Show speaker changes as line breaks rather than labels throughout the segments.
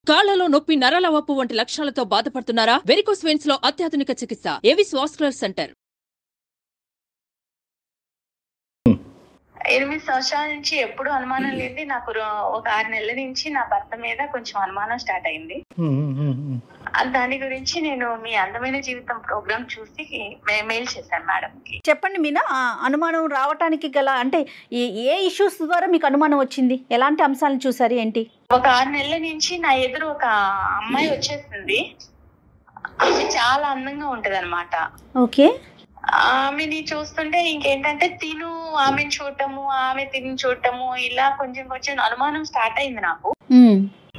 కాళ్లలో నొప్పి, నరాల వాపు వంటి లక్షణాలతో బాధపడుతున్నారా? వెరికోస్ వెయిన్స్ లో అత్యాధునిక చికిత్స ఏవిస్ వాస్కులర్ సెంటర్.
8 సంవత్సరాల నుంచి ఎప్పుడు అనుమానం లేదు. నాకు ఒక 6 నెలల నుంచి నా భర్త మీద కొంచెం అనుమానం స్టార్ట్ అయింది. దాని గురించి నేను మీ అందమైన జీవితం ప్రోగ్రామ్ చూసి మెయిల్ చేశాను మేడం కి.
చెప్పండి మీనా, అనుమానం రావటానికి గల అంటే ఏ ఇష్యూస్ ద్వారా మీకు అనుమానం వచ్చింది? ఎలాంటి అంశాలను చూసారు ఏంటి?
ఒక 6 నెలల నుంచి నా ఎదురు ఒక అమ్మాయి వచ్చేసింది. ఆమె చాలా అందంగా ఉంటది అనమాట.
ఓకే.
ఆమెని చూస్తుంటే ఇంకేంటంటే ఆమెను చూడటము, ఆమె తిని చూడటము, ఇలా కొంచెం కొంచెం అనుమానం స్టార్ట్ అయింది నాకు.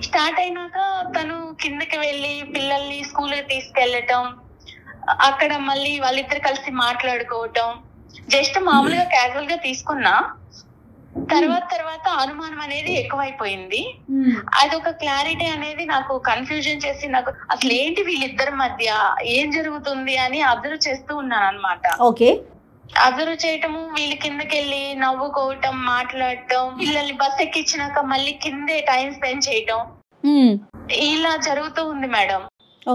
స్టార్ట్ అయినాక తను కిందకి వెళ్ళి పిల్లల్ని స్కూల్ కి తీసుకెళ్లటం, అక్కడ మళ్ళీ వాళ్ళిద్దరు కలిసి మాట్లాడుకోవటం, జస్ట్ మామూలుగా క్యాజువల్ గా తీసుకున్నా. తర్వాత అనుమానం అనేది ఎక్కువైపోయింది. అదొక క్లారిటీ అనేది నాకు కన్ఫ్యూజన్ చేసి, నాకు అసలు ఏంటి వీళ్ళిద్దరి మధ్య ఏం జరుగుతుంది అని అబ్జర్వ్ చేస్తూ ఉన్నాను అనమాట.
ఓకే.
అబ్జర్వ్ చేయటము, వీళ్ళు కిందకెళ్ళి నవ్వుకోవటం, మాట్లాడటం, పిల్లల్ని బస్ ఎక్కించినాక మళ్ళీ కిందే టైం స్పెండ్ చేయటం, ఇలా జరుగుతూ ఉంది మేడం.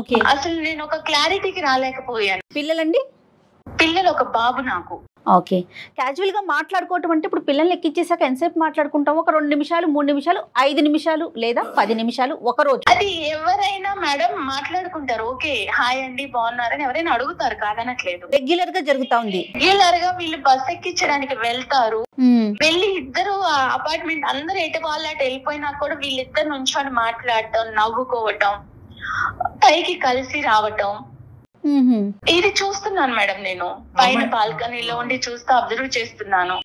ఓకే.
అసలు నేను ఒక క్లారిటీకి రాలేకపోయాను. పిల్లలు ఒక బాబు నాకు.
ఓకే. క్యాజువల్ గా మాట్లాడుకోవటం అంటే ఇప్పుడు పిల్లల్ని ఎక్కించేసాక ఎంతసేపు మాట్లాడుకుంటాం? ఒక 2 నిమిషాలు, 3 నిమిషాలు, 5 నిమిషాలు లేదా 10 నిమిషాలు, ఒక రోజు?
అది ఎవరైనా మేడం మాట్లాడుకుంటారు. ఓకే, హాయ్ అండి బాగున్నారని ఎవరైనా అడుగుతారు, కాదనట్లేదు.
రెగ్యులర్ గా జరుగుతా ఉంది.
రెగ్యులర్ గా వీళ్ళు బస్ ఎక్కించడానికి వెళ్తారు. వెళ్ళి ఇద్దరు అపార్ట్మెంట్ అందరు ఎటు వాళ్ళు అటు వెళ్ళిపోయినా కూడా వీళ్ళిద్దరు నుంచొని మాట్లాడటం, నవ్వుకోవటం, పైకి కలిసి రావటం, ఇది చూస్తున్నాను మేడం. నేను పైన బాల్కనీలో ఉండి చూస్తూ అబ్జర్వ్ చేస్తున్నాను.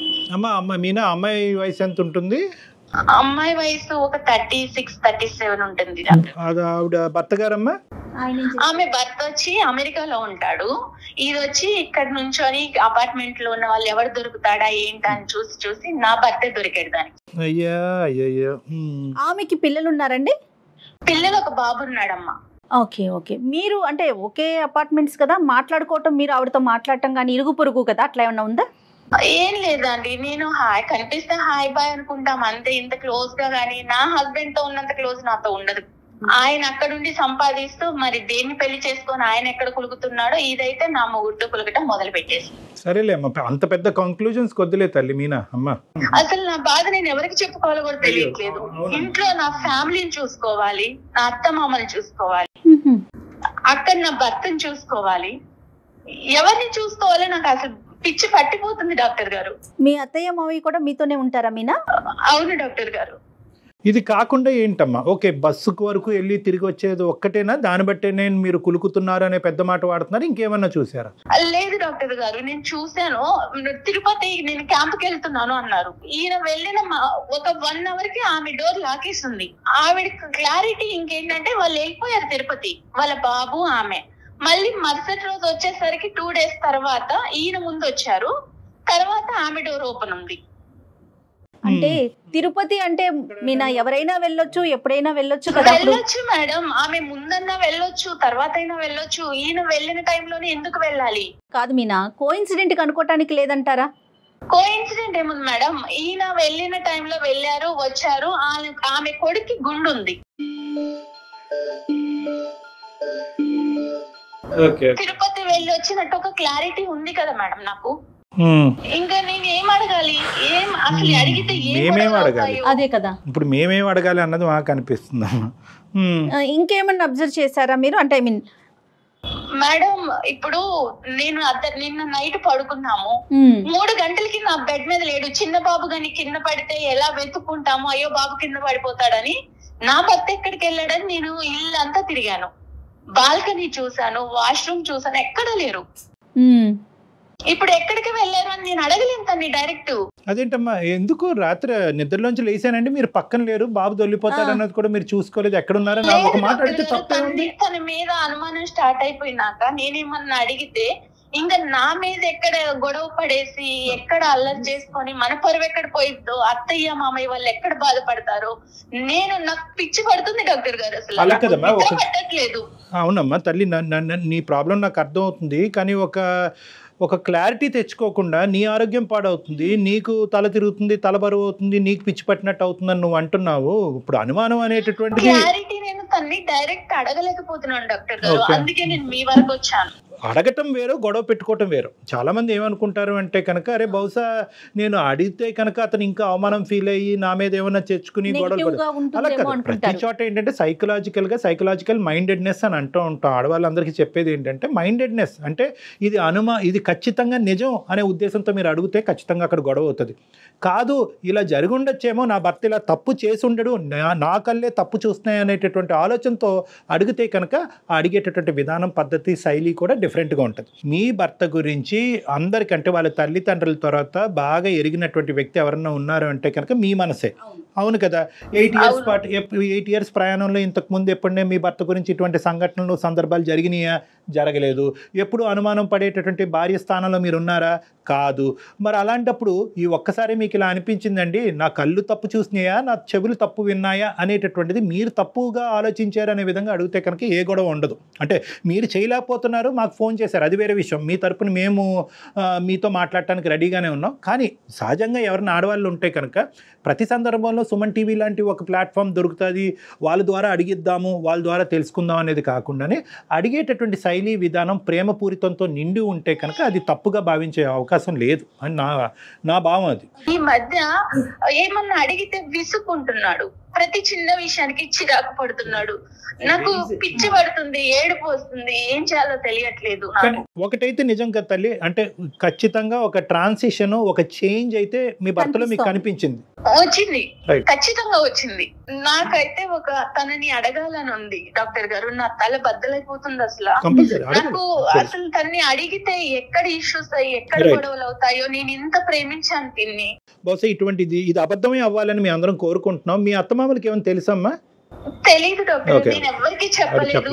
అమ్మాయి వయసు ఎంత ఉంటుంది?
అమ్మాయి వయసు ఒక 36, 37 ఉంటుంది.
ఆవిడ భర్త గారమ్మా?
ఆమె భర్త వచ్చి అమెరికాలో ఉంటాడు. ఇది వచ్చి ఇక్కడ నుంచొని అపార్ట్మెంట్ లో ఉన్న వాళ్ళు ఎవరు దొరుకుతాడా ఏంటా అని చూసి నా భర్తే దొరికాడు దానికి.
అయ్యా అయ్యో.
ఆమెకి పిల్లలు ఉన్నారండి?
పిల్లలు ఒక బాబు ఉన్నాడమ్మా.
ఓకే. ఓకే. మీరు అంటే ఒకే అపార్ట్మెంట్స్ కదా, మాట్లాడుకోవటం, మీరు ఆవిడతో మాట్లాడటం కానీ ఇరుగు పొరుగు కదా, అట్లా ఏమన్నా ఉందా?
ఏం లేదండి. నేను హాయ్ కనిపిస్తే హాయ్ బాయ్ అనుకుంటాం అంతే. ఇంత క్లోజ్ గా గానీ నా హస్బెండ్ తో ఉన్నంత క్లోజ్ నాతో ఉండదు. ఆయన అక్కడుండి సంపాదిస్తూ మరి దేన్ని పెళ్లి చేసుకొని ఆయన ఎక్కడ కులుగుతున్నాడో, ఇదైతే నా మొగుడుతో కులగటం మొదలు పెట్టేసి.
సరేలే అమ్మ, అంత పెద్ద కంక్లూజన్స్ కొద్దిలే తల్లి మీనా. అమ్మ
అసలు నా బాధ నేను ఎవరికి చెప్పుకోవాలో కూడా తెలియట్లేదు. ఇంట్లో నా ఫ్యామిలీని చూసుకోవాలి, నా అత్త మామని చూసుకోవాలి, అక్కడ నా భర్తను చూసుకోవాలి, ఎవరిని చూసుకోవాలో నాకు అసలు పిచ్చి పట్టిపోతుంది డాక్టర్ గారు.
మీ అత్తయ్య మావయ్య కూడా మీతోనే ఉంటారా మీనా?
అవును డాక్టర్ గారు.
ఇది కాకుండా ఏంటమ్మా? ఓకే, బస్సుకు వరకు వెళ్ళి తిరిగి వచ్చేది ఒక్కటేనా? దాన్ని బట్టే నేను మీరు కులుకుతున్నారు అనే పెద్ద మాట వాడుతున్నారు, ఇంకేమన్నా చూసారా?
లేదు డాక్టర్ గారు, నేను చూసాను. తిరుపతి నేను క్యాంప్కి వెళ్తున్నాను అన్నారు. ఈయన వెళ్ళిన ఒక 1 అవర్ కి ఆమె డోర్ లాకేస్తుంది. ఆవిడ క్లారిటీ ఇంకేంటంటే వాళ్ళు వెళ్ళిపోయారు తిరుపతి, వాళ్ళ బాబు ఆమె. మళ్ళీ మరుసటి రోజు వచ్చేసరికి 2 days తర్వాత ఈయన ముందు వచ్చారు. తర్వాత ఆమె డోర్ ఓపెన్ ఉంది.
అంటే తిరుపతి అంటే మీనా ఎవరైనా వెళ్ళొచ్చు, ఎప్పుడైనా వెళ్ళొచ్చు కదా?
వెళ్ళొచ్చు మేడం, ఆమె ముందన్నా వెళ్ళొచ్చు, తర్వాత అయినా వెళ్ళొచ్చు. ఈయన వెళ్ళిన టైంలోనే ఎందుకు వెళ్ళాలి?
కాదు మీనా, కోఇన్సిడెంట్ గా అనుకోవటానికి లేదంటారా?
కోఇన్సిడెంట్ ఏముంది మేడం, ఈయన వెళ్ళిన టైంలో వెళ్ళారు, వచ్చారు. ఆమె కొడుక్కి గుండు ఉంది. తిరుపతి వెళ్ళి వచ్చినట్టు ఒక క్లారిటీ ఉంది కదా మేడం నాకు. ఇంకా నేను ఏం అడగాలి? ఏం అసలు అడిగితే
మేమేం అడగాలి?
అదే కదా,
ఇప్పుడు మేమేం అడగాలి అన్నది మాకు అనిపిస్తుంది.
ఇంకేమన్నా అబ్జర్వ్ చేశారా మీరు? అంటే ఐ మీన్
మేడం, ఇప్పుడు నేను నిన్న నైట్ పడుకున్నాము, 3 గంటలకి నా బెడ్ మీద లేడు. చిన్న బాబు గాని కింద పడితే ఎలా వెతుక్కుంటాము, అయ్యో బాబు కింద పడిపోతాడని. నా భర్త ఎక్కడికి వెళ్ళాడని నేను ఇల్లంతా తిరిగాను, బాల్కనీ చూసాను, వాష్రూమ్ చూసాను, ఎక్కడ లేరు. ఇప్పుడు ఎక్కడికి వెళ్ళారు అని నేను అడగలేను తన్ని డైరెక్ట్.
అదేంటమ్మా, ఎందుకు రాత్రి నిద్రలోంచి లేసానండి, మీరు పక్కన లేరు, బాబు దొల్లిపోతాడు అన్నది కూడా మీరు చూసుకోలేదు, ఎక్కడున్నారని ఒక మాట అడిగితే తప్పేముంది?
తన మీద అనుమానం స్టార్ట్ అయిపోయినాక నేనేమన్నా అడిగితే ఇంకా నా మీద ఎక్కడ గొడవ పడేసి ఎక్కడ అల్లరి చేసుకొని మన పరువు ఎక్కడ పోయిద్దో, అత్తయ్య మామయ్య వాళ్ళు ఎక్కడ బాధపడతారో, నాకు పిచ్చి పడుతుంది డాక్టర్ గారు. అసలు పట్టట్లేదు.
అవునమ్మా తల్లి, నీ ప్రాబ్లం నాకు అర్థం అవుతుంది. కానీ ఒక క్లారిటీ తెచ్చుకోకుండా నీ ఆరోగ్యం పాడవుతుంది, నీకు తల తిరుగుతుంది, తల బరువు అవుతుంది, నీకు పిచ్చి పట్టినట్టు అవుతుందని నువ్వు అంటున్నావు. ఇప్పుడు అనుమానం అనేటటువంటి
క్లారిటీ నేను తన విషయాన్ని డైరెక్ట్ అడగలేకపోతున్నాను డాక్టర్ గారు, అందుకే నేను మీ వరకు వచ్చాను.
అడగటం వేరు, గొడవ పెట్టుకోవటం వేరు. చాలామంది ఏమనుకుంటారు అంటే కనుక, అరే బహుశా నేను అడిగితే కనుక అతను ఇంకా అవమానం ఫీల్ అయ్యి నా మీద ఏమైనా తెచ్చుకుని గొడవలు. అలా కాదు, ప్రతి చోట ఏంటంటే సైకలాజికల్ మైండెడ్నెస్ అని అంటూ ఉంటాం. ఆడవాళ్ళందరికీ చెప్పేది ఏంటంటే మైండెడ్నెస్ అంటే ఇది ఖచ్చితంగా నిజం అనే ఉద్దేశంతో మీరు అడిగితే ఖచ్చితంగా అక్కడ గొడవ అవుతుంది. కాదు, ఇలా జరిగి ఉండొచ్చేమో, నా భర్త ఇలా తప్పు చేసి ఉండడు, నా కళ్ళే తప్పు చూస్తున్నాయి అనేటటువంటి ఆలోచనతో అడిగితే కనుక అడిగేటటువంటి విధానం, పద్ధతి, శైలి కూడా డిఫరెంట్గా ఉంటుంది. మీ భర్త గురించి అందరికంటే వాళ్ళ తల్లిదండ్రుల తర్వాత బాగా ఎరిగినటువంటి వ్యక్తి ఎవరన్నా ఉన్నారు అంటే కనుక మీ మనసే. అవును కదా. 8 ఇయర్స్ ప్రయాణంలో ఇంతకు ముందు ఎప్పుడనే మీ భర్త గురించి ఇటువంటి సంఘటనలు, సందర్భాలు జరిగినాయా? జరగలేదు. ఎప్పుడు అనుమానం పడేటటువంటి భార్య స్థానంలో మీరు ఉన్నారా? కాదు. మరి అలాంటప్పుడు ఈ ఒక్కసారి మీకు ఇలా అనిపించిందండి, నా కళ్ళు తప్పు చూసినాయా, నా చెవులు తప్పు విన్నాయా అనేటటువంటిది మీరు తప్పుగా ఆలోచించారు అనే విధంగా అడిగితే కనుక ఏ గొడవ ఉండదు. అంటే మీరు చేయలేకపోతున్నారు, మాకు ఫోన్ చేశారు, అది వేరే విషయం. మీ తరపున మేము మీతో మాట్లాడటానికి రెడీగానే ఉన్నాం. కానీ సహజంగా ఎవరైనా ఆడవాళ్ళు ఉంటే కనుక ప్రతి సందర్భంలో సుమన్ టీవీ లాంటి ఒక ప్లాట్ఫామ్ దొరుకుతుంది, వాళ్ళ ద్వారా అడిగిద్దాము, వాళ్ళ ద్వారా తెలుసుకుందాం అనేది కాకుండానే అడిగేటటువంటి శైలి, విధానం ప్రేమపూరితంతో నిండి ఉంటే కనుక అది తప్పుగా భావించే అవకాశం లేదు అని నా భావం. అది
ఈ మధ్య ఏమన్నా అడిగితే విసుకుంటున్నాడు, ప్రతి చిన్న విషయానికి చిరాకు పడుతున్నాడు, నాకు పిచ్చి పడుతుంది, ఏడుపు వస్తుంది, ఏం చేయాలో తెలియట్లేదు.
ఒకటైతే నిజం కదా తల్లి, అంటే ఖచ్చితంగా ఒక ట్రాన్సిషన్, ఒక చేంజ్ అయితే మీ భర్తలో మీకు కనిపించింది,
వచ్చింది, ఖచ్చితంగా వచ్చింది. నాకైతే ఒక తనని అడగాలని ఉంది డాక్టర్ గారు, నా తల బద్దలైపోతుంది అసలు. నాకు అసలు తనని అడిగితే ఎక్కడ ఇష్యూస్ అయ్యి ఎక్కడ గొడవలు అవుతాయో, నేను ఇంత ప్రేమించాను తిన్ని.
బహుశా ఇది అబద్ధమే అవ్వాలని మీ అందరం కోరుకుంటున్నాం. మీ అత్తమామలకి ఏమైనా తెలుసమ్మా?
తెలీదు డాక్టర్, నేను ఎవరికి చెప్పలేదు.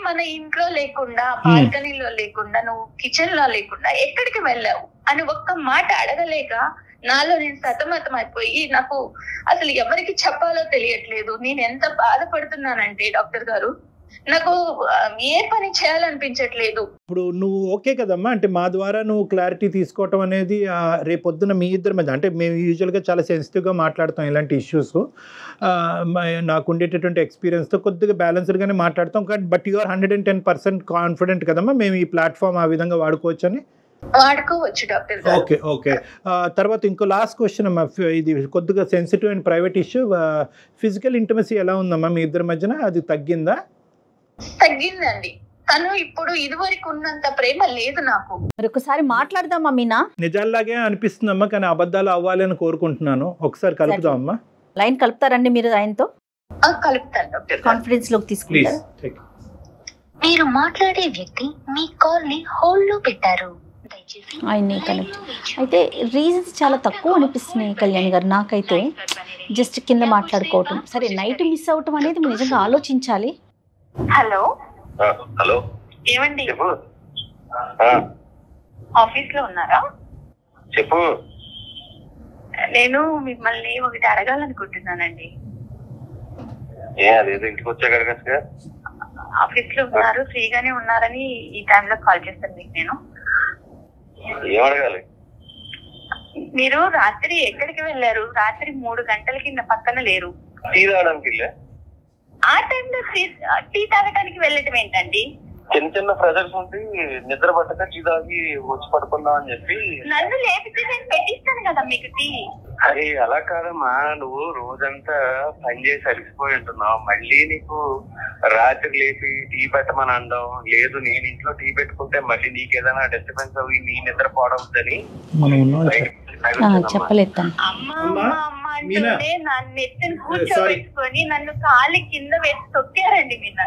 మన ఇంట్లో లేకుండా, బాల్కనీలో లేకుండా, నువ్వు కిచెన్ లో లేకుండా ఎక్కడికి వెళ్ళావు అని ఒక్క మాట అడగలేక నాలో నేను సతమతం అయిపోయి నాకు అసలు ఎవరికి చెప్పాలో తెలియట్లేదు. నేను ఎంత బాధపడుతున్నానంటే డాక్టర్ గారు, నాకు ఏ పని చేయాలనిపించట్లేదు.
ఇప్పుడు నువ్వు ఓకే కదమ్మా, అంటే మా ద్వారా నువ్వు క్లారిటీ తీసుకోవటం అనేది రేపొద్దున మీ ఇద్దరి మధ్య, అంటే మేము యూజువల్గా చాలా సెన్సిటివ్గా మాట్లాడతాం ఇలాంటి ఇష్యూస్. నాకు ఉండేటటువంటి ఎక్స్పీరియన్స్తో కొద్దిగా బ్యాలెన్స్డ్గానే మాట్లాడతాం. బట్ యు ఆర్ 110% కాన్ఫిడెంట్ కదమ్మా మేము ఈ ప్లాట్ఫామ్ ఆ విధంగా వాడుకోవచ్చు అని?
వాడుకోవచ్చు డాక్టర్.
ఓకే. తర్వాత ఇంకో లాస్ట్ క్వశ్చన్ అమ్మా, ఇది కొద్దిగా sensitive and private issue. Physical intimacy ఎలా ఉందమ్మా మీ ఇద్దరి మధ్యన? అది తగ్గిందా?
తగ్గిందండి. తను ఇప్పుడు ఇదివరకు ఉన్నంత ప్రేమ లేదు నాకు.
మరి ఒకసారి మాట్లాడదామా మీనా?
నిజాల్లాగే అనిపిస్తుందమ్మా, కానీ అబద్ధాలు అవ్వాలి అని కోరుకుంటున్నాను. ఒకసారి కలుపుదామమ్మా.
లైన్ కలుపుతారండి మీరు ఆయనతో?
కలుపుతాను డాక్టర్.
కాన్ఫిడెన్స్ లోకి తీసుకుంటారు.
మీరు మాట్లాడే వ్యక్తి మీ కాల్ ని హోల్డ్ లో పెట్టారు,
ఆయన్ని కనెక్ట్. అయితే రీజన్స్ చాలా తక్కువ అనిపిస్తున్నాయి కళ్యాణ్ గారు నాకైతే. జస్ట్ కింద మాట్లాడుకోవటం సరే, నైట్ మిస్ అవటం అనేది మీరు నిజంగా ఆలోచించాలి.
హలో
హలో,
ఏమండి ఆఫీస్ లో ఉన్నారా?
చెప్పు.
నేను మిమ్మల్ని ఒకటి అడగాలనుకుంటున్నానండి.
అదేదో ఇంటికి వచ్చాక అడగచ్చుగా.
ఆఫీస్ లో ఉన్నారు, ఫ్రీగానే ఉన్నారని ఈ టైంలో కాల్ చేస్తాను మీకు. నేను
ఏం అడగాలి?
మీరు రాత్రి ఎక్కడికి వెళ్ళారు? రాత్రి 3 గంటలకి నా పక్కన లేరు.
టీ తాగడానికి వెళ్ళా.
ఆ టైంలో టీ తాగడానికి వెళ్ళటం ఏంటండి?
చిన్న ప్రెజర్స్ ఉండి నిద్ర పట్టక టీ తాగి వచ్చి పడుకుందాం అని చెప్పి.
నన్ను లేపితే నేను పెట్టిస్తాను కదా మీకు టీ.
అరే అలా కాదమ్మా, నువ్వు రోజంతా పని చేసి అలిసిపోయి ఉంటున్నావు, మళ్ళీ నీకు రాత్రి లేపి టీ పెట్టమని అనడం లేదు. నేను ఇంట్లో టీ పెట్టుకుంటే మళ్ళీ నీకేదైనా డిస్టర్బెన్స్ అవి నీ నిద్ర పోవద్దని
చెప్పలేదు.
నెత్తిని కూర్చోబెట్టుకొని నన్ను కాలి కింద వేసి తొక్కారండి మీనా.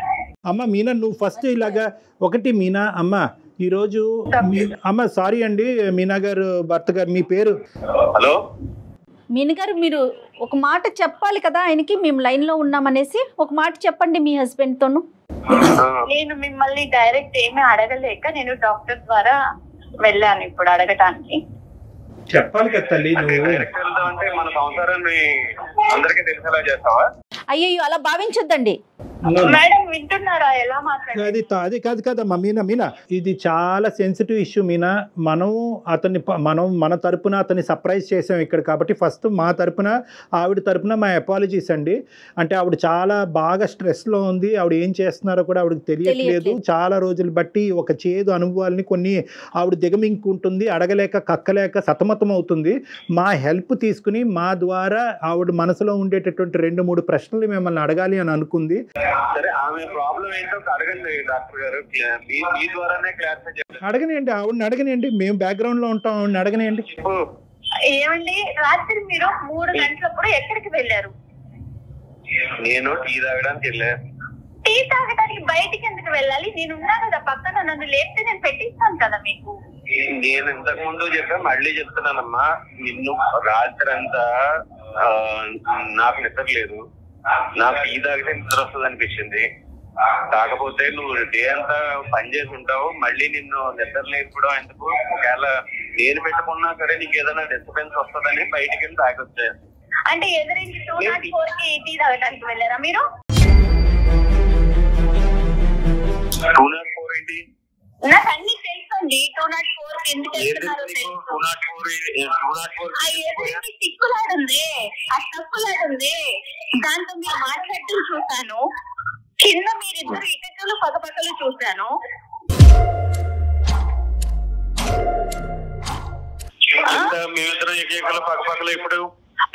అమ్మ మీనా, నువ్వు ఫస్ట్ ఇలాగా ఒకటి మీనా అమ్మ, ఈరోజు అమ్మ సారీ అండి మీనా గారు భర్త గారు, మీ పేరు?
హలో
మీనా గారు, మీరు ఒక మాట చెప్పాలి కదా ఆయనకి, మేము లైన్ లో ఉన్నామనేసి ఒక మాట చెప్పండి మీ హస్బెండ్ తోను.
నేను మిమ్మల్ని డైరెక్ట్ ఏమీ అడగలేక నేను డాక్టర్ ద్వారా వెళ్ళాను ఇప్పుడు అడగటానికి.
చెప్పాలి కదా తల్లి.
అంటే మన సంసారాన్ని అందరికీ తెలిసేలా చేస్తావా?
అయ్యో అలా భావించొద్దండి.
మేడం వింటున్నారా ఎలా మాట్లాడారు?
అది కాదు కదమ్మా మీనా, ఇది చాలా సెన్సిటివ్ ఇష్యూ మీనా. మనం మన తరపున అతన్ని సర్ప్రైజ్ చేసాం ఇక్కడ, కాబట్టి ఫస్ట్ మా తరపున ఆవిడ తరపున మా అపాలజీస్ అండి. అంటే ఆవిడ చాలా బాగా స్ట్రెస్లో ఉంది, ఆవిడ ఏం చేస్తున్నారో కూడా ఆవిడకి తెలియట్లేదు. చాలా రోజులు బట్టి ఒక చేదు అనుభవాల్ని కొన్ని ఆవిడ దిగమింగుకుంటుంది, అడగలేక కక్కలేక సతమతం అవుతుంది. మా హెల్ప్ తీసుకుని మా ద్వారా ఆవిడ మనసులో ఉండేటటువంటి 2-3 ప్రశ్నలు మిమ్మల్ని అడగాలి అని అనుకుంది.
సరే, ఆమె ప్రాబ్లం ఏంటో అడగండి డాక్టర్ గారు, మీ ద్వారానే క్లారిఫై చేయండి.
అడగనియండి, ఆవిడని అడగనియండి, మేము బ్యాక్గ్రౌండ్ లో ఉంటాం, ఆవిడని అడగనియండి.
ఏమండి, రాత్రి మీరు 3 గంటలప్పుడు ఎక్కడికి వెళ్ళారు?
నేను టీ తాగడానికి వెళ్ళాను.
టీ తాగడానికి బయటికి ఎందుకు వెళ్ళాలి? నేను ఉన్నా కదా పక్కన, నన్ను లేపితే నేను పెట్టిస్తాను కదా మీకు.
నేను ఇంతకు ముందు చెప్పా, మళ్ళీ చెప్తున్నానమ్మా, నిన్ను రాత్రి అంతా నాకు నిద్ర లేదు, నాకు టీ తాగితే నిద్ర వస్తుంది అనిపించింది. కాకపోతే నువ్వు డే అంతా పని చేసి ఉంటావు, మళ్ళీ నిన్ను నిద్ర లేకపోవడం ఎందుకు? ఒకవేళ నేను పెట్టుకున్నా సరే నీకు ఏదైనా డిస్టర్బెన్స్ వస్తుందని బయటికి వెళ్ళి తాగొచ్చాను.
అంటే ఎదురించి 204 కి టీ తాగడానికి వెళ్ళారా మీరు?
204 ఏంటి?
నాకు అన్ని తెలుసండి. 204 కి ఎందుకు వెళ్తున్నారో తెలుసు.
204
సిక్కులాడుంది, ఆ తప్పులాడుంది, దాంతో మీరు మాట్లాడటం చూశాను. కింద మీరిద్దరు ఇటకలు పక్కపక్కలు చూశాను.
మేమిద్దరం ఏకైకలు పక్కపక్కలు ఇప్పుడు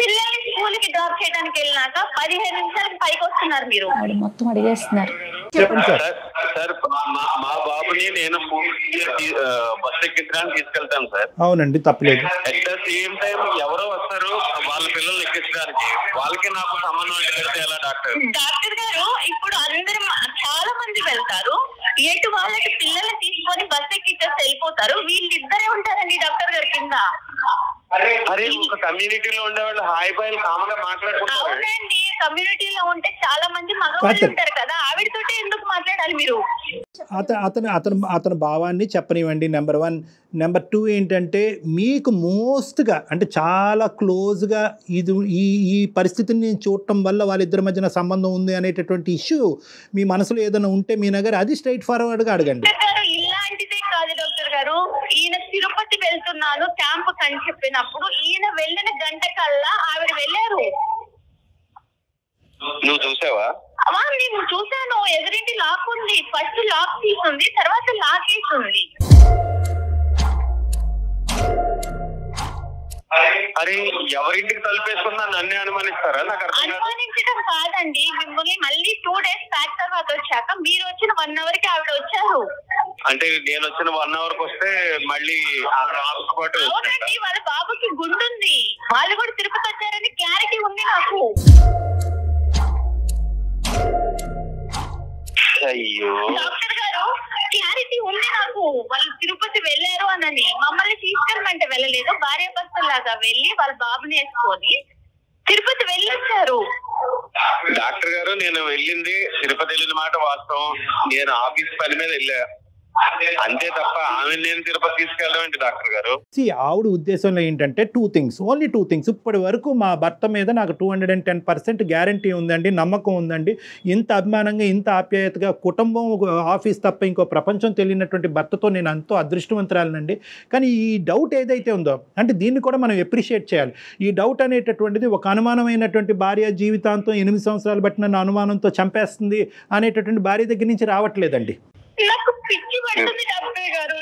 పిల్లల్ని స్కూల్ కి డ్రాప్ చేయడానికి వెళ్ళినాక 15 నిమిషాలకు పైకి వస్తున్నారు మీరు.
మొత్తం అడిగేస్తున్నారు.
చెప్పండి సార్.
సార్, మా బాబుని నేను బస్ ఎక్కించడానికి తీసుకెళ్తాను సార్.
అవునండి, తప్పలేదు.
అట్ ద సేమ్ టైం ఎవరో వస్తారు వాళ్ళ పిల్లల్ని ఎక్కించడానికి, వాళ్ళకి నాకు సంబంధం ఏంటంటే ఎలా డాక్టర్?
డాక్టర్ గారు, ఇప్పుడు అందరూ చాలా మంది వెళ్తారు, ఎటు వాళ్ళకి పిల్లల్ని తీసుకొని బస్ ఎక్కించేసి వెళ్ళిపోతారు, వీళ్ళిద్దరే ఉంటారండి డాక్టర్ గారి కింద.
అరే, ఒక కమ్యూనిటీలో ఉండేవాళ్ళు హాయ్ బాయ్ కామన్ గా మాట్లాడుకుంటారు.
అవునండి, కమ్యూనిటీలో ఉంటే చాలా మంది మగవాళ్ళు ఉంటారు కదా, ఆవిడతోటి ఎందుకు మాట్లాడాలి మీరు?
అతని భావాన్ని చెప్పనివ్వండి, నెంబర్ 1. నెంబర్ 2 ఏంటంటే, మీకు మోస్ట్గా అంటే చాలా క్లోజ్గా ఈ పరిస్థితిని నేను చూడటం వల్ల వాళ్ళిద్దరి మధ్యన సంబంధం ఉంది అనేటటువంటి ఇష్యూ మీ మనసులో ఏదైనా ఉంటే మీ నగర్ అది స్ట్రైట్ ఫార్వర్డ్గా అడగండి.
ఇలాంటిదే కాదు డాక్టర్ గారు, ఈయన తిరుపతి వెళ్తున్నాను క్యాంపు అని చెప్పినప్పుడు ఈయన వెళ్ళిన గంట కల్లా ఆవిడ వెళ్ళారు.
నువ్వు చూసావా?
నేను చూసాను. ఎదురింటి లాక్ ఉంది, ఫస్ట్ లాక్ తీసుంది, తర్వాత లాక్ వేసింది.
అరే, ఎవరింటికి తలుపేసుకున్నా నన్నే అనుమానిస్తారా? నాకు
అనుమానించడం కాదండి, మిమ్మల్ని మళ్ళీ 2 డేస్ బ్యాక్ తర్వాత వచ్చాక మీరు వచ్చిన 1 అవర్ కి ఆవిడ వచ్చారు.
అంటే నేను వచ్చిన 1 అవర్ కి వస్తే మళ్ళీ
అవునండి, వాళ్ళ బాబుకి గుండుంది, వాళ్ళు కూడా తిరుపతి వచ్చారని క్లారిటీ ఉంది నాకు.
అయ్యో
డాక్టర్ గారు, క్లారిటీ ఉంది నాకు, వాళ్ళు తిరుపతి వెళ్ళారు అనని. మమ్మల్ని తీసుకెళ్ళమంటే వెళ్ళలేదు, భార్య భర్తలాగా వెళ్ళి వాళ్ళ బాబుని వేసుకొని తిరుపతి వెళ్ళొచ్చారు.
డాక్టర్ గారు, నేను వెళ్ళింది తిరుపతి వెళ్ళిన మాట వాస్తవం. నేను ఆఫీస్ పని మీద వెళ్ళా అంతే తప్ప ఆమె నేను తిరుపతి తీసుకెళ్ళడం ఏంటి డాక్టర్ గారు?
ఆవిడ ఉద్దేశంలో ఏంటంటే 2 things, ఓన్లీ 2 things. ఇప్పటి వరకు మా భర్త మీద నాకు 210% గ్యారంటీ ఉందండి, నమ్మకం ఉందండి. ఇంత అభిమానంగా, ఇంత ఆప్యాయతగా, కుటుంబం ఆఫీస్ తప్ప ఇంకో ప్రపంచం తెలియనటువంటి భర్తతో నేను ఎంతో అదృష్టవంతురాలనండి. కానీ ఈ డౌట్ ఏదైతే ఉందో, అంటే దీన్ని కూడా మనం ఎప్రిషియేట్ చేయాలి. ఈ డౌట్ అనేటటువంటిది ఒక అనుమానమైనటువంటి భార్య జీవితాంతం 8 సంవత్సరాలు బట్టి నన్ను అనుమానంతో చంపేస్తుంది అనేటటువంటి భార్య దగ్గర నుంచి రావట్లేదండి.
నాకు పిచ్చి పడుతుంది డాక్టర్ గారు,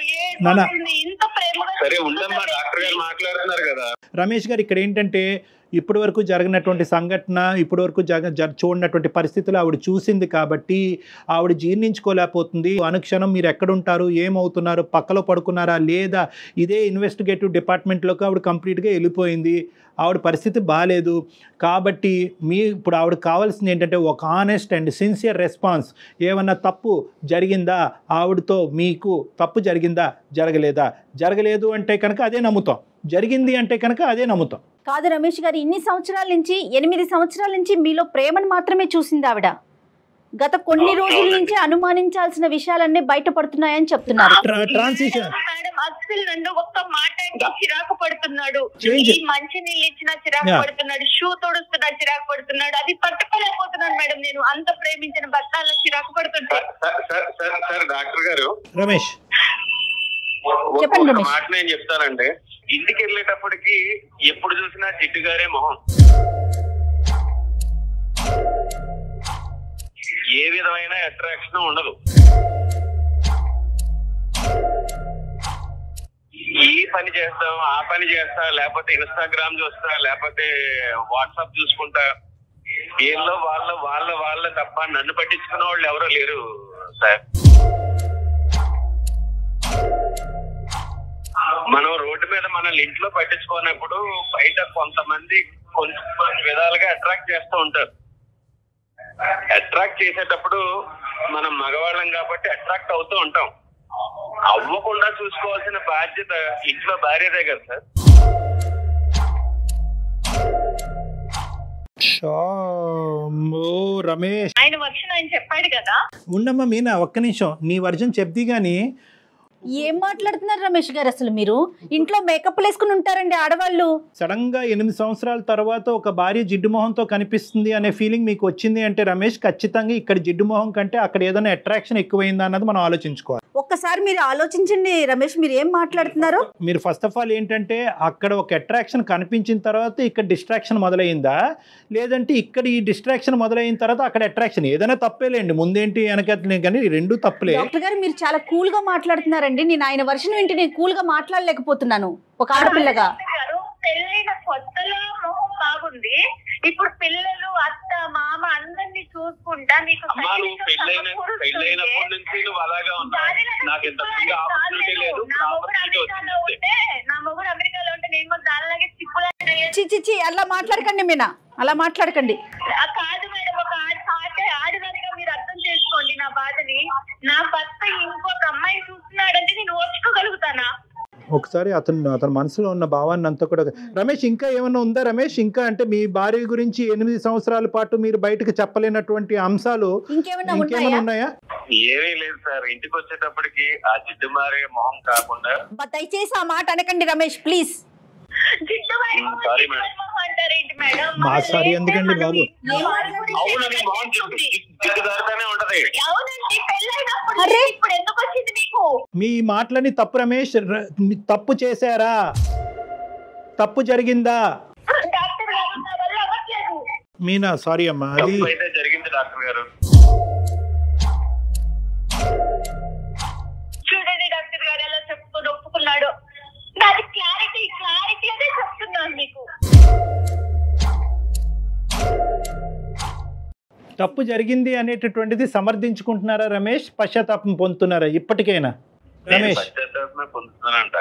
ఇంత ప్రేమగా.
సరే ఉండమ్మా, డాక్టర్ గారు మాట్లాడుతున్నారు కదా.
రమేష్ గారు, ఇక్కడ ఏంటంటే ఇప్పటి వరకు జరిగినటువంటి సంఘటన, ఇప్పటి వరకు చూడనటువంటి పరిస్థితులు ఆవిడ చూసింది కాబట్టి ఆవిడ జీర్ణించుకోలేకపోతుంది. అనుక్షణం మీరు ఎక్కడుంటారు, ఏమవుతున్నారు, పక్కలో పడుకున్నారా లేదా, ఇదే ఇన్వెస్టిగేటివ్ డిపార్ట్మెంట్లోకి ఆవిడ కంప్లీట్గా వెళ్ళిపోయింది. ఆవిడ పరిస్థితి బాగాలేదు కాబట్టి ఇప్పుడు ఆవిడకి కావాల్సింది ఏంటంటే ఒక ఆనెస్ట్ అండ్ సిన్సియర్ రెస్పాన్స్. ఏమన్నా తప్పు జరిగిందా, ఆవిడతో మీకు తప్పు జరిగిందా, జరగలేదా, జరగలేదు అంటే కనుక అదే నమ్ముతాం, జరిగింది అంటే కనుక అదే నమ్ముతాం.
కాదు రమేష్ గారు, 8 సంవత్సరాల నుంచి మీలో ప్రేమను మాత్రమే చూసింది ఆవిడ. గత కొన్ని రోజుల నుంచి అనుమానించాల్సిన విషయాలన్నీ బయటపడుతున్నాయని చెప్తున్నారు.
ట్రాన్సిషన్
మేడం అసలు నన్ను ఒక్క మాట అంటే చిరాకు పడుతున్నాడు.
Change.
ఈ మంచి నీళ్ళు ఇచ్చినా చిరాకు
Yeah.
పడుతున్నాడు, షూ తొడుస్తున్నా చిరాకు పడుతున్నాడు. అది పట్టుకోలేకపోతున్నాను మేడం. నేను అంత ప్రేమించిన భర్త అలా చిరాకు పడుతుంటే.
సార్ డాక్టర్ గారు
రమేష్
చెప్పండి
ఒక
రమేష్.
మాట నేను చెప్తానండి. ఇంటికి వెళ్ళేటప్పటికి ఎప్పుడు చూసినా జిడ్డు గారే మొహం, ఏ విధమైన అట్రాక్షన్ ఉండదు. ఈ పని చేస్తాం, ఆ పని చేస్తా, లేకపోతే ఇన్స్టాగ్రామ్ చూస్తా, లేకపోతే వాట్సాప్ చూసుకుంటా, వీళ్ళు వాళ్ళ తప్ప నన్ను పట్టించుకున్న వాళ్ళు ఎవరో లేరు సార్. మనం రోడ్డు మీద మనల్ని ఇంట్లో పట్టించుకున్నప్పుడు బయట కొంతమంది విధాలుగా అట్రాక్ట్ చేస్తూ ఉంటారు. అట్రాక్ట్ చేసేటప్పుడు మనం మగవాళ్ళం కాబట్టి అట్రాక్ట్ అవుతూ ఉంటాం. అవ్వకుండా చూసుకోవాల్సిన బాధ్యత ఇంట్లో భార్యదే కదా సార్.
రమేష్
ఆయన వర్షన్ ఆయన చెప్పాడు కదా.
ఉండమ్మా మీనా, ఒక్క నిమిషం నీ వర్జన్ చెప్ది గాని.
ఏం మాట్లాడుతున్నారు రమేష్ గారు? అసలు మీరు ఇంట్లో మేకప్ వేసుకుని ఉంటారండి ఆడవాళ్ళు.
సడన్ గా 8 సంవత్సరాల తర్వాత ఒక భార్య జిడ్డు మొహంతో కనిపిస్తుంది అనే ఫీలింగ్ మీకు వచ్చింది అంటే రమేష్, ఖచ్చితంగా ఇక్కడ జిడ్డు మొహం కంటే అక్కడ ఏదైనా అట్రాక్షన్ ఎక్కువైందా అన్నది మనం ఆలోచించుకోవాలి.
ఒక్కసారి మీరు ఆలోచించండి రమేష్, మీరు ఏం మాట్లాడుతున్నారు?
మీరు ఫస్ట్ ఆఫ్ ఆల్ ఏంటంటే అక్కడ ఒక అట్రాక్షన్ కనిపించిన తర్వాత ఇక్కడ డిస్ట్రాక్షన్ మొదలైందా, లేదంటే ఇక్కడ ఈ డిస్ట్రాక్షన్ మొదలైన తర్వాత అక్కడ అట్రాక్షన్? ఏదైనా తప్పేలేండి, ముందేంటి వెనకట్లే, కానీ రెండు తప్పులే.
డాక్టర్ గారు మీరు చాలా కూల్ గా మాట్లాడుతున్నారండి. నేను ఆయన వర్షన్ వింటే నేను కూల్ గా మాట్లాడలేకపోతున్నాను ఒక ఆడపిల్లగా.
పెళ్ళైన కొత్తలో మొహం బాగుంది, ఇప్పుడు పిల్లలు అత్త మామ అందరినీ చూసుకుంటా నీకు
పెళ్ళైనప్పటి నుంచి నువ్వు అలాగా ఉన్నావు. నాకు ఇంత ఆపర్చునిటీ లేదు.
నా మొగుడు అమెరికాలో ఉంటే నేను కూడా దానిలాగే చిప్పులా
చిచి అలా మాట్లాడకండి మీనా, అలా మాట్లాడకండి.
కాదు మేడం, ఒక ఆడదానిగా మీరు అర్థం చేసుకోండి నా బాధని. నా భర్త ఇంకొక అమ్మాయి చూస్తున్నాడంటే నేను ఓర్చుకోగలుగుతానా?
ఒకసారి అతని మనసులో ఉన్న భావాన్ని అంతా కూడా. రమేష్ ఇంకా ఏమన్నా ఉందా రమేష్? ఇంకా అంటే మీ భార్య గురించి 8 సంవత్సరాల పాటు మీరు బయటకు చెప్పలేనటువంటి అంశాలు
ఇంకేమైనా
ఉన్నాయా?
ఏమీ లేదు సార్. ఇంటికి వచ్చేటప్పటికి ఆ జిడ్డు మారే మొహం కాకుండా.
దయచేసి ఆ మాట అనకండి రమేష్ ప్లీజ్.
Sorry madam.
అంటారేంటి మేడం?
మా సారీ ఎందుకండి బాబు?
అవునండి, మొహం జిడ్డుగారుతానే ఉంటది.
అవునండి, పెళ్ళైనప్పుడు ఇప్పుడు ఎందుకు వచ్చింది మీకు?
మీ మాటలని తప్పు రమేష్. తప్పు చేశారా? తప్పు జరిగిందా?
డాక్టర్ గారు నా వల్ల అవ్వట్లేదు.
మీనా సారీ అమ్మా, అది
తప్పు అయితే జరిగింది డాక్టర్ గారు.
చూడండి డాక్టర్ గారు ఎలా చెప్పుకొని ఒప్పుకున్నాడు. దాని క్లారిటీ అదే చెప్తున్నాను మీకు.
తప్పు జరిగింది అనేటటువంటిది సమర్థించుకుంటున్నారా రమేష్? పశ్చాత్తాపం పొందుతున్నారా ఇప్పటికైనా రమేష్?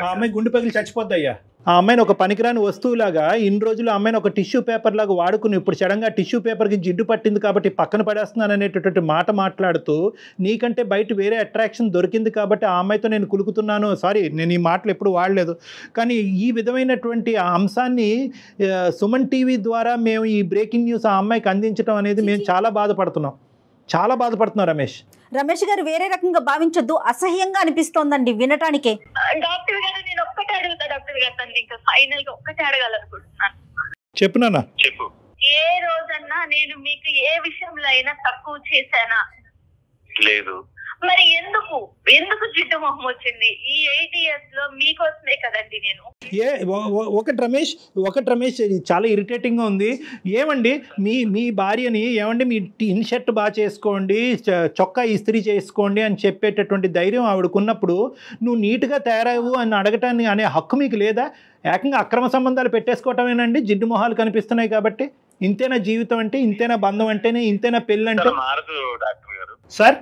ఆ అమ్మాయి గుండె పగిలి చచ్చిపోద్దయ్యా. ఆ అమ్మాయిని ఒక పనికిరాని వస్తువులాగా ఇన్ని రోజులు ఆ అమ్మాయిని ఒక టిష్యూ పేపర్ లాగా వాడుకుని ఇప్పుడు సడన్గా టిష్యూ పేపర్కి జిడ్డు పట్టింది కాబట్టి పక్కన పడేస్తున్నాను అనేటటువంటి మాట మాట్లాడుతూ నీకంటే బయట వేరే అట్రాక్షన్ దొరికింది కాబట్టి ఆ అమ్మాయితో నేను కులుకుతున్నాను. సారీ, నేను ఈ మాటలు ఎప్పుడు వాడలేదు. కానీ ఈ విధమైనటువంటి ఆ అంశాన్ని సుమన్ టీవీ ద్వారా మేము ఈ బ్రేకింగ్ న్యూస్ ఆ అమ్మాయికి అందించడం అనేది మేము చాలా బాధపడుతున్నాం రమేష్.
రమేష్ గారు వేరే రకంగా భావించొద్దు, అసహ్యంగా అనిపిస్తోందండి వినటానికే.
డాక్టర్ గారు నేను ఒక్కటే అడుగుతా డాక్టర్ గారు, తను ఇంకా ఫైనల్ గా ఒక్కటే అడగాలనుకుంటున్నాను.
చెప్పు నాన్న.
చెప్పు.
ఏ రోజన్నా నేను మీకు ఏ విషయంలో అయినా తక్కువ చేశానా?
లేదు.
మరి ఎందుకు జిడ్డు మొహం వచ్చింది? ఈ 8 years లో మీకోసమే కదండి నేను.
ఒకటి రమేష్ ఇది చాలా ఇరిటేటింగ్గా ఉంది. ఏమండి మీ భార్యని ఏమండి మీ ఇన్ షర్ట్ బాగా చేసుకోండి, చొక్కా ఇస్త్రీ చేసుకోండి అని చెప్పేటటువంటి ధైర్యం ఆవిడకున్నప్పుడు నువ్వు నీట్గా తయారవు అని అడగటాన్ని అనే హక్కు మీకు లేదా? ఏకంగా అక్రమ సంబంధాలు పెట్టేసుకోవటమేనండి జిడ్డు మొహాలు కనిపిస్తున్నాయి కాబట్టి. ఇంతేనా జీవితం అంటే? ఇంతేనా బంధం అంటేనే? ఇంతేనా పెళ్ళి అంటే?
మారదు డాక్టర్ గారు.
సార్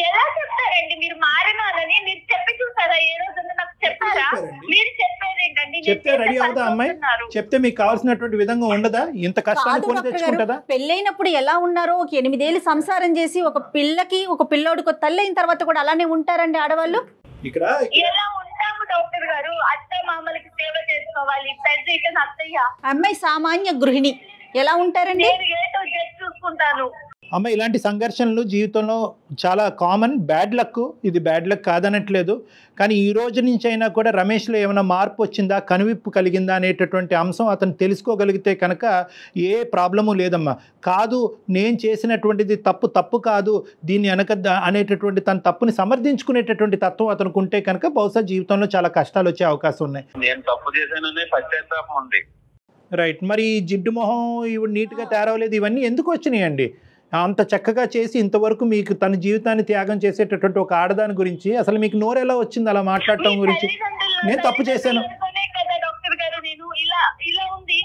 ఎలా చెప్తారండి మీరు మారినారని? మీరు చెప్పి చూసారా? ఏ రోజున నాకు చెప్పారా? మీరు చెప్పేది ఏంటండి?
చెప్తే రెడీ అవుతా అమ్మాయి? చెప్తే మీకు కావాల్సినటువంటి విధంగా ఉండదా? ఇంత కష్టాన్ని కొని తెచ్చుకుంటుందా?
పెళ్ళైనప్పుడు ఎలా ఉన్నారో, ఒక 8 ఏళ్ళు సంసారం చేసి ఒక పిల్లకి ఒక పిల్లోడికి తల్లి అయిన తర్వాత కూడా అలానే ఉంటారండి ఆడవాళ్ళు.
ఇక్కడ
ఎలా ఉంటాము డాక్టర్ గారు? అత్త మామలకి సేవ చేసుకోవాలి. పెద్ద అత్తయ్య
అమ్మాయి సామాన్య గృహిణి ఎలా ఉంటారండి?
నేను ఏటో చూసుకుంటాను.
అమ్మ ఇలాంటి సంఘర్షణలు జీవితంలో చాలా కామన్. బ్యాడ్ లక్, ఇది బ్యాడ్ లక్ కాదనట్లేదు. కానీ ఈ రోజు నుంచి అయినా కూడా రమేష్లో ఏమైనా మార్పు వచ్చిందా, కనువిప్పు కలిగిందా అనేటటువంటి అంశం అతను తెలుసుకోగలిగితే కనుక ఏ ప్రాబ్లము లేదమ్మా. కాదు నేను చేసినటువంటిది తప్పు కాదు, దీన్ని వెనక అనేటటువంటి తన తప్పుని సమర్థించుకునేటటువంటి తత్వం అతనికి ఉంటే కనుక బహుశా జీవితంలో చాలా కష్టాలు వచ్చే అవకాశం ఉన్నాయి.
నేను తప్పు చేశాననే పశ్చాత్తాపం ఉంది.
రైట్. మరి జిడ్డు మొహం ఇవి నీట్గా తయారవలేదు, ఇవన్నీ ఎందుకు వచ్చినాయండి? అంత చక్కగా చేసి ఇంతవరకు మీకు తన జీవితాన్ని త్యాగం చేసేటటువంటి ఒక ఆడదాని గురించి అసలు మీకు నోరు ఎలా వచ్చింది అలా మాట్లాడటం గురించి? నేను తప్పు చేశాను
కదా డాక్టర్ గారు, నేను ఇలా ఉంది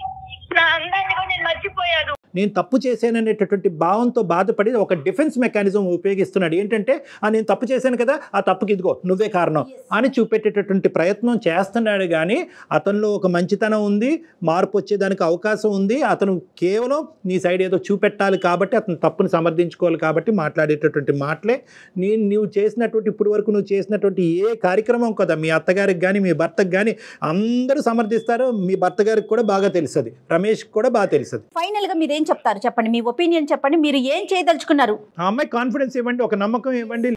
నా అందాన్ని కూడా నేను మర్చిపోయాను.
నేను తప్పు చేశాననేటటువంటి భావంతో బాధపడి ఒక డిఫెన్స్ మెకానిజం ఉపయోగిస్తున్నాడు. ఏంటంటే నేను తప్పు చేశాను కదా, ఆ తప్పుకి ఇదిగో నువ్వే కారణం అని చూపెట్టేటటువంటి ప్రయత్నం చేస్తున్నాడు. కానీ అతనిలో ఒక మంచితనం ఉంది, మార్పు వచ్చేదానికి అవకాశం ఉంది. అతను కేవలం నీ సైడ్ ఏదో చూపెట్టాలి కాబట్టి, అతను తప్పుని సమర్థించుకోవాలి కాబట్టి మాట్లాడేటటువంటి మాటలే. నువ్వు చేసినటువంటి ఇప్పుడు వరకు నువ్వు చేసినటువంటి ఏ కార్యక్రమం కదా మీ అత్తగారికి కానీ మీ భర్తకు కానీ అందరూ సమర్థిస్తారు. మీ భర్త గారికి కూడా బాగా తెలుస్తుంది, రమేష్ కూడా బాగా తెలుస్తుంది.
ఫైనల్గా మీరు ఏం చెప్తారు చెప్పండి, మీ ఒపీనియన్ చెప్పండి. మీరు ఏం చేయదలుచుకున్నారు?
ఆ అమ్మాయి కాన్ఫిడెన్స్ ఇవ్వండి, ఒక నమ్మకం ఇవ్వండి.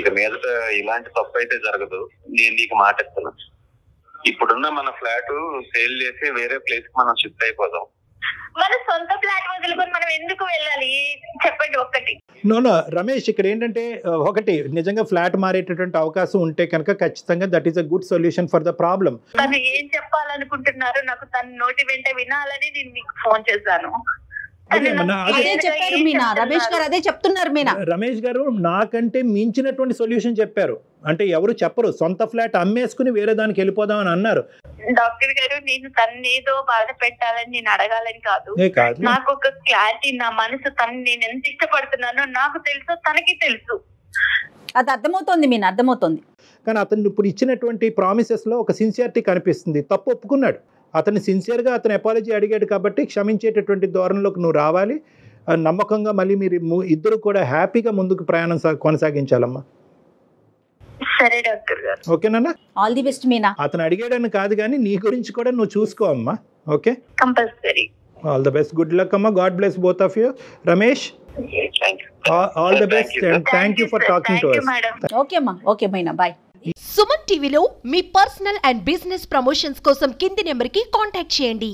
ఇక మీదట ఇలాంటి తప్పు అయితే జరగదు. నేను నీకు మాట ఇస్తున్నా, ఇప్పుడున్న మన ఫ్లాట్ సేల్ చేసి వేరే ప్లేస్ కి మనం షిఫ్ట్ అయిపోదాం.
మన సొంత ఫ్లాట్ వదులుకొని మనం ఎందుకు వెళ్ళాలి చెప్పండి ఒక్కటి.
నో రమేష్, ఇక్కడ ఏంటంటే ఒకటి నిజంగా ఫ్లాట్ మారేటటువంటి అవకాశం ఉంటే కనుక ఖచ్చితంగా that is a good solution for the problem.
తను ఏం చెప్పాలనుకుంటున్నారు నాకు తన నోటి వెంట వినాలని నేను మీకు ఫోన్ చేశాను.
అదే చెప్పారు మీనా, రమేష్ గారు అదే చెప్తున్నారు మీనా.
రమేష్ గారు నాకంటే మించినటువంటి సొల్యూషన్ చెప్పారు. అంటే ఎవరు చెప్పరు, సొంత ఫ్లాట్ అమ్మేసుకుని వేరే దానికి వెళ్ళిపోదాం అని అన్నారు.
డాక్టర్ గారు నేను తన్నేదో బాధ పెట్టాలని నేను అడగాలని కాదు, నాకు ఒక క్లారిటీ, నా మనసు తను నేను ఎంత ఇష్టపడుతున్నానో నాకు తెలుసు, తనకి తెలుసు.
అది అర్థమవుతోంది మీనా, అర్థమవుతోంది.
కానీ అతను ఇప్పుడు ఇచ్చినటువంటి ప్రామిసెస్లో ఒక సిన్సియారిటీ కనిపిస్తుంది. తప్పు ఒప్పుకున్నాడు, అతను సిన్సియర్గా అతను అపాలజీ అడిగాడు కాబట్టి క్షమించేటటువంటి ధోరణిలోకి నువ్వు రావాలి. నమ్మకంగా మళ్ళీ మీరు ఇద్దరు కూడా హ్యాపీగా ముందుకు ప్రయాణం కొనసాగించాలమ్మా.
సరే డాక్టర్ గారు.
ఓకేనా?
All the best Meena.
అతను అడిగాడని కాదు కానీ నీ గురించి కూడా నువ్వు చూసుకో అమ్మా. Okay,
compulsory.
All the best, good luck అమ్మా. God bless both of you. Ramesh, all the best and thank you for talking to us.
Okay అమ్మా, ఓకే మీనా, బాయ్.
సుమన్ టీవీలో మీ పర్సనల్ అండ్ బిజినెస్ ప్రమోషన్స్ కోసం కింది నెంబర్కి కాంటాక్ట్ చేయండి.